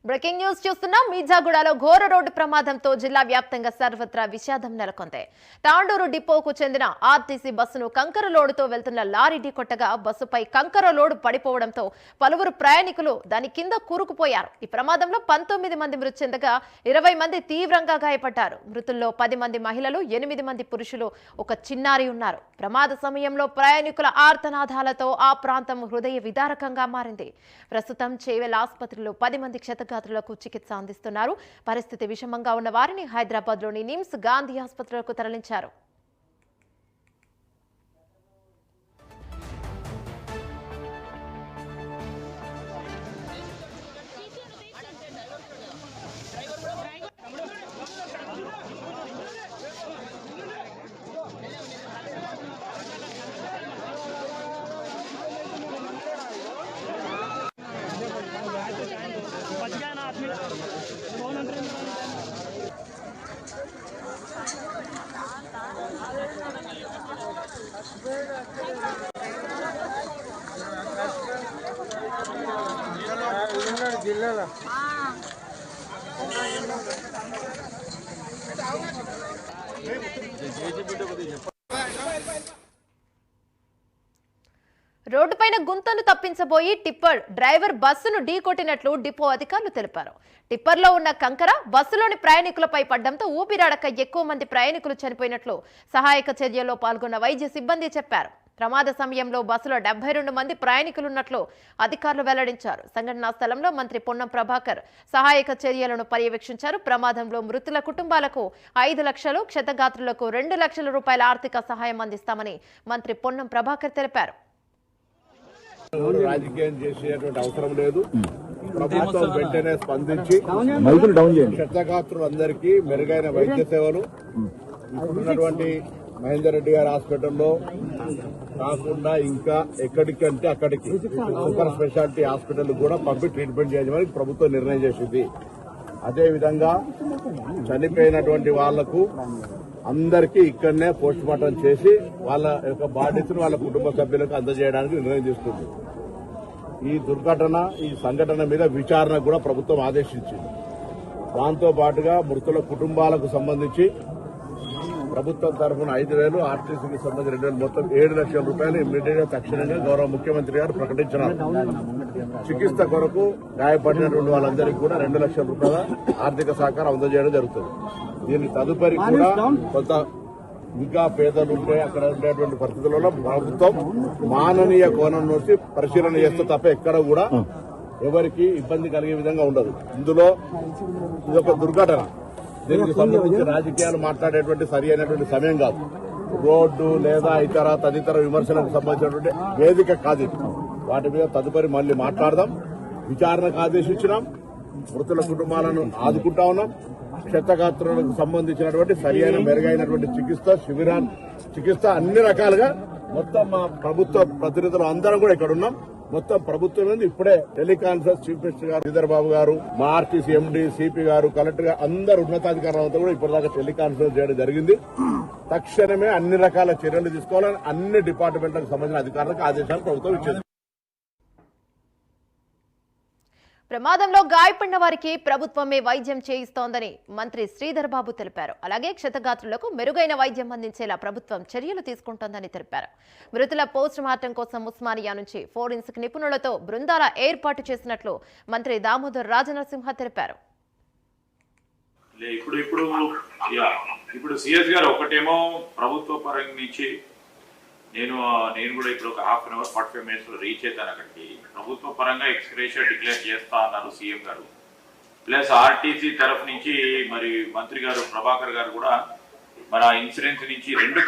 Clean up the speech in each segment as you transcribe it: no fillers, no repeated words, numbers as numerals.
Breaking news చూస్తున్నాం. మీర్జాగూడలో ఘోర road ప్రమాదంతో జిల్లా వ్యాప్తంగా సర్వత్రా విషాదం నెలకొంది. తాండూరు డిపోకు చెందిన ఆర్టీసీ బస్సును కంకర లోడుతో వెళ్తున్న లారీ ఢీకొట్టగా బస్సుపై కంకర లోడు పడిపోవడంతో పలువురు ప్రయాణికులు దాని కింద కూరుకుపోయారు. ఈ ప్రమాదంలో 19 మంది మృతి చెందగా 20 మంది తీవ్రంగా గాయపడ్డారు. మృతుల్లో 10 మంది మహిళలు, 8 మంది పురుషులు, ఒక చిన్నారి ఉన్నారు. ప్రమాద సమయంలో ప్రయాణికుల ఆర్తనాదాలతో ఆ ప్రాంతం హృదయ విదారకంగా మారింది. ప్రస్తుతం చేవెల్ ఆసుపత్రిలో 10 మంది క్షతగాత్రులకు చికిత్స అందిస్తున్నారు. పరిస్థితి విషమంగా ఉన్న వారిని హైదరాబాద్లోని నిమ్స్, గాంధీ ఆసుపత్రులకు తరలించారు. రోడ్డుపైన గుంతను తప్పించబోయి టిప్పర్ డ్రైవర్ బస్సును ఢీకొట్టినట్లు డిపో అధికారులు తెలిపారు. టిప్పర్లో ఉన్న కంకర బస్సులోని ప్రయాణికులపై పడ్డంతో ఊపిరాడక ఎక్కువ మంది ప్రయాణికులు చనిపోయినట్లు సహాయక చర్యల్లో పాల్గొన్న వైద్య సిబ్బంది చెప్పారు. ప్రమాద సమయంలో బస్సులో 72 మంది ప్రయాణికులున్నట్లు అధికారులు వెల్లడించారు. సంఘటనా స్థలంలో మంత్రి పొన్నం ప్రభాకర్ సహాయక చర్యలను పర్యవేక్షించారు. ప్రమాదంలో మృతుల కుటుంబాలకు 5 లక్షలు, క్షతగాత్రులకు 2 లక్షల రూపాయల ఆర్థిక సహాయం అందిస్తామని మంత్రి పొన్నం ప్రభాకర్ తెలిపారు. రాజకీయం చేసేటువంటి అవసరం లేదు. ప్రభుత్వం వెంటనే స్పందించి క్షతగాత్రులందరికీ మెరుగైన వైద్య సేవలు ఇప్పుడున్నటువంటి మహేందర్ రెడ్డి గారి హాస్పిటల్లో కాకుండా ఇంకా ఎక్కడికంటే అక్కడికి సూపర్ స్పెషాలిటీ హాస్పిటల్ కూడా పంపి ట్రీట్మెంట్ చేయమని ప్రభుత్వం నిర్ణయం చేసింది. అదేవిధంగా చనిపోయినటువంటి వాళ్లకు అందరికీ ఇక్కడనే పోస్ట్ మార్టం చేసి వాళ్ళ యొక్క బాధ్యతను వాళ్ళ కుటుంబ సభ్యులకు అందజేయడానికి నిర్ణయం తీసుకుంది. ఈ దుర్ఘటన, ఈ సంఘటన మీద విచారణ కూడా ప్రభుత్వం ఆదేశించింది. దాంతో పాటుగా మృతుల కుటుంబాలకు సంబంధించి ప్రభుత్వం తరఫున 5,000, ఆర్టీసీకి సంబంధించి 2,000, మొత్తం 7 లక్షల రూపాయలు ఇమ్మీడియట్ గా తక్షణంగా గౌరవ ముఖ్యమంత్రి గారు ప్రకటించినారు. చికిత్స కొరకు గాయపడినటువంటి వాళ్ళందరికీ కూడా 2 లక్షల రూపాయల ఆర్థిక సహకారం అందజేయడం జరుగుతుంది. దీని తదుపరి కూడా కొంత ఇంకా పేదలు ఉంటే అక్కడ ఉండేటువంటి పరిస్థితులలో ప్రభుత్వం మాననీయ కోణం నుంచి పరిశీలన చేస్తే తప్ప ఎక్కడ కూడా ఎవరికి ఇబ్బంది కలిగే విధంగా ఉండదు. ఇందులో ఇదొక దుర్ఘటన. దీనికి సంబంధించి రాజకీయాలు మాట్లాడేటువంటి సరి అయినటువంటి సమయం కాదు. రోడ్డు లేదా ఇతర తదితర విమర్శలకు సంబంధించినటువంటి వేదిక కాదు. వాటి మీద తదుపరి మళ్లీ మాట్లాడదాం. విచారణకు ఆదేశించినాం. మృతుల కుటుంబాలను ఆదుకుంటా ఉన్నాం. క్షతగాత్రులకు సంబంధించినటువంటి సరి అయిన మెరుగైనటువంటి చికిత్స అన్ని రకాలుగా మొత్తం మా ప్రభుత్వ ప్రతినిధులు అందరం కూడా ఇక్కడ ఉన్నాం. మొత్తం ప్రభుత్వం నుండి ఇప్పుడే టెలికాన్ఫరెన్స్ చీఫ్ మినిస్టర్ గారు శ్రీధర్ బాబు గారు, మా ఆర్టీసీ ఎండీ, సిపి గారు, కలెక్టర్ గారు, అందరు ఉన్నతాధికారులతో కూడా ఇప్పటిదాకా టెలికాన్ఫరెన్స్ చేయడం జరిగింది. తక్షణమే అన్ని రకాల చర్యలు తీసుకోవాలని అన్ని డిపార్ట్మెంట్లకు సంబంధించిన అధికారులకు ఆదేశాలు ప్రభుత్వం ఇచ్చింది. ప్రమాదంలో గాయపడిన వారికి ప్రభుత్వమే వైద్యం చేయిస్తోందని మంత్రి శ్రీధర్ బాబు తెలిపారు. అలాగే క్షతగాత్రులకు మెరుగైన వైద్యం అందించేలా ప్రభుత్వం చర్యలు తీసుకుంటోందని తెలిపారు. మృతుల పోస్ట్ మార్టం కోసం ఉస్మానియా నుంచి ఫోరెన్సిక్ నిపుణులతో బృందాల ఏర్పాటు చేసినట్లు మంత్రి దామోదర్ రాజనరసింహ తెలిపారు. ఇప్పుడు సిఎస్ గారు ఒకటేమో ప్రభుత్వ పరంగా నుంచి నేను కూడా ఇప్పుడు ఒక 1/2 అవర్ 45 minutes లో రీచ్ అవుతాను అక్కడికి. ప్రభుత్వ పరంగా ఎక్స్గ్రేషియా డిక్లేర్ చేస్తా అన్నారు సీఎం గారు. ప్లస్ ఆర్టీసీ తరఫు నుంచి మరి మంత్రి గారు ప్రభాకర్ గారు కూడా మన ఇన్సూరెన్స్ నుంచి రెండు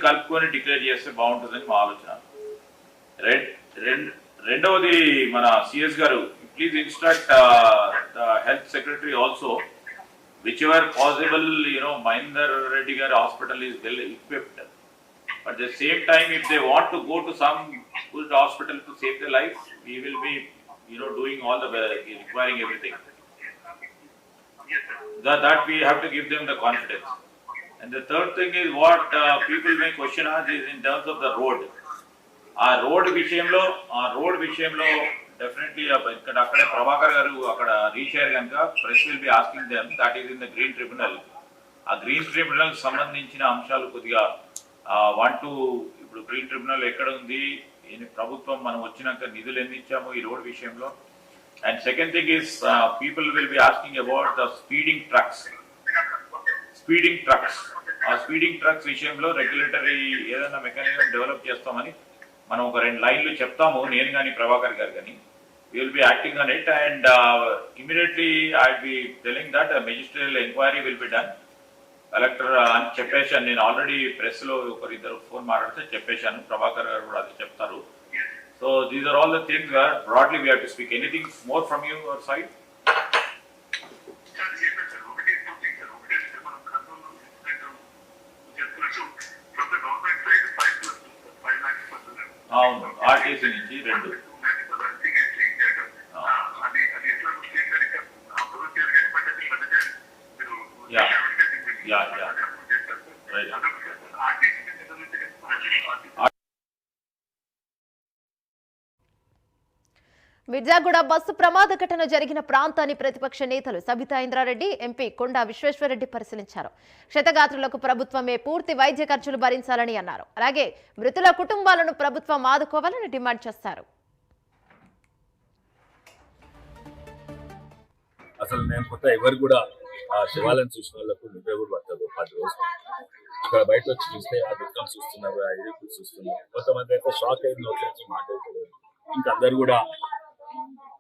కలుపుకొని డిక్లేర్ చేస్తే బాగుంటుందని మా ఆలోచన. రెండవది మన సిఎస్ గారు please instruct health secretary also whichever possible, Mahindra Reddy Garu hospital is well equipped. At the same time, if they want to go to some good hospital to save their life, we will be, doing all the requiring everything. That we have to give them the confidence. And the third thing is what people may question us is in terms of the road. Our road విషయంలో definitely ఇక్కడ అక్కడే ప్రభాకర్ గారు అక్కడ reach అయ్యారు కనుక press will be asking them that is in the green tribunal. ఆ green tribunal సంబంధించిన అంశాలు కొద్దిగా ఇప్పుడు గ్రీన్ ట్రిబ్యునల్ ఎక్కడ ఉంది, ప్రభుత్వం మనం వచ్చినాక నిధులు ఎన్ని ఇచ్చాము ఈ రోడ్ విషయంలో. And second thing is people will be asking about the speeding trucks. ఆ స్పీడింగ్ ట్రక్స్ విషయంలో రెగ్యులేటరీ ఏదైనా మెకానిజం డెవలప్ చేస్తామని మనం ఒక 2 లైన్లు చెప్తాము, నేను కానీ ప్రభాకర్ గారు కానీ. we will be acting on it and immediately I'll be telling that a magisterial inquiry will be done. Collector అని చెప్పేశాను, నేను ఆల్రెడీ ప్రెస్ లో ఒకరిద్దరు ఫోన్ మాట్లాడితే చెప్పేశాను, ప్రభాకర్ గారు కూడా అది చెప్తారు. So these are all the things where broadly we have to speak. Anything more from your side? అవును, ఆర్టీసీ నుంచి 2. మిర్జాగూడ బస్సు ప్రమాద ఘటన జరిగిన ప్రాంతాన్ని ప్రతిపక్ష నేతలు సబితా ఇంద్రారెడ్డి, ఎంపీ కొండా విశ్వేశ్వరరెడ్డి పరిశీలించారు. క్షతగాత్రులకు ప్రభుత్వమే పూర్తి వైద్య ఖర్చులు భరించాలని అన్నారు. అలాగే మృతుల కుటుంబాలను ప్రభుత్వం ఆదుకోవాలని డిమాండ్ చేశారు. అసలు నేను కొత్త ఎవరు కూడా ఆ శివాలయం చూసిన వాళ్ళకు నిద్ర కూడా పట్టదు 10 రోజులు. ఇక్కడ బయట వచ్చి చూస్తే ఆ దుఃఖం చూస్తున్నారు, ఆ ఏడుపులు చూస్తున్నారు. కొంతమంది అయితే షాక్ అయిన వచ్చి మాట్లాడుతున్నారు. ఇంకా అందరు కూడా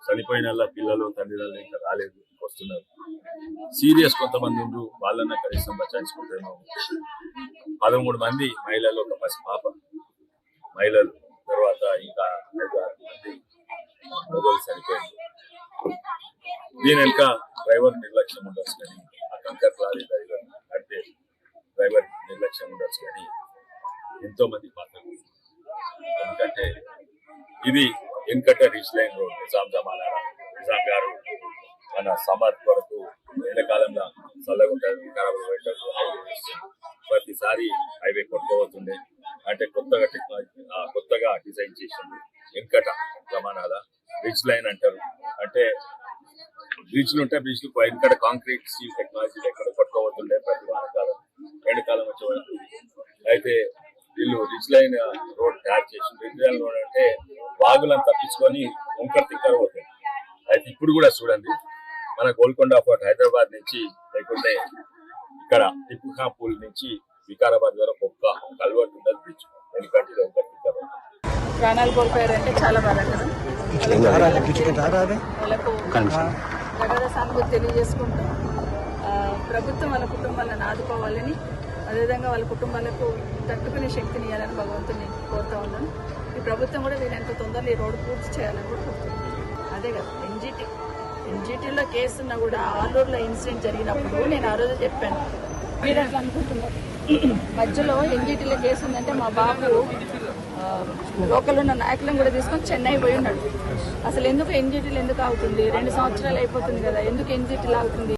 చనిపోయిన పిల్లలు తండ్రులు ఇంకా రాలేదు, వస్తున్నారు. సీరియస్ కొంతమంది ఉండ్రు, వాళ్ళన్న కనీసం బచాయించుకుంటేమో. 13 మంది మహిళలు, ఒక పాప మహిళలు, తర్వాత ఇంకా 5-6 మంది మొగలు చనిపోయింది. దీని వెనుక డ్రైవర్ నిర్లక్ష్యం ఉండొచ్చు కానీ, ఆ కంకర్ లారీ డ్రైవర్ అంటే డ్రైవర్ నిర్లక్ష్యం ఉండొచ్చు కానీ ఎంతో మంది పాత్ర. ఎందుకంటే ఇది Venkata reach line road, Nizam గారు మన సమ్మర్ వరకు ఎండాకాలంలో చల్లగా ఉంటుంది, వికారాబాద్ పెట్టారు. ప్రతిసారి హైవే కొట్టుకోబోతుండే, అంటే కొత్తగా టెక్నాలజీ కొత్తగా డిజైన్ చేసింది వెంకట జమానాల రిచ్ లైన్ అంటారు. అంటే బ్రిడ్జ్లు ఉంటే బ్రిడ్జ్లు వెంకట కాంక్రీట్ స్టీల్ టెక్నాలజీ ఎక్కడ కొట్టుకోబోతుండే ప్రతి వానకాలం ఎండాకాలం వచ్చే వరకు. అయితే వీళ్ళు రిచ్ లైన్ రోడ్ తయారు చేసి, రిచ్ లైన్ రోడ్ అంటే వాగులను తప్పించుకొని వంకర తిక్కర పోతుంది. అయితే ఇప్పుడు కూడా చూడండి, మన గోల్కొండ ఫోర్ట్ హైదరాబాద్ నుంచి, లేకుంటే ఇక్కడ టిప్పు పూల్ నుంచి వికారాబాద్ వరకు ఒక్క కల్వర్ట్ ఉండదు బ్రిడ్జ్. ఎందుకంటే ఇది వంకర తిక్కర. ప్రాణాలు కోల్పోయారంటే చాలా బాధాకరం. వాళ్ళకు తగద సానుభూతి తెలియజేసుకుంటూ ప్రభుత్వం వాళ్ళ కుటుంబాలను ఆదుకోవాలని, అదేవిధంగా వాళ్ళ కుటుంబాలకు తట్టుకునే శక్తిని ఇవ్వాలని భగవంతుని కోరుతూ ఉన్నాను. ఈ ప్రభుత్వం కూడా వీళ్ళంత తొందరగా ఈ రోడ్డు పూర్తి చేయాలని కూడా కోరుతున్నాను. అదే కదా ఎన్జిటీలో కేసు ఉన్నా కూడా ఆలూరులో ఇన్సిడెంట్ జరిగినప్పుడు నేను ఆ రోజు చెప్పాను, మీరు అట్లా అనుకుంటున్నారు. మధ్యలో ఎన్జిటీలో కేసు ఉందంటే మా బాబు లోకల్ ఉన్న నాయకులను కూడా తీసుకొని చెన్నై పోయి ఉన్నాడు. అసలు ఎందుకు ఎన్జిటీలు ఎందుకు అవుతుంది? 2 సంవత్సరాలు అయిపోతుంది కదా, ఎందుకు ఎన్జిటీలు అవుతుంది?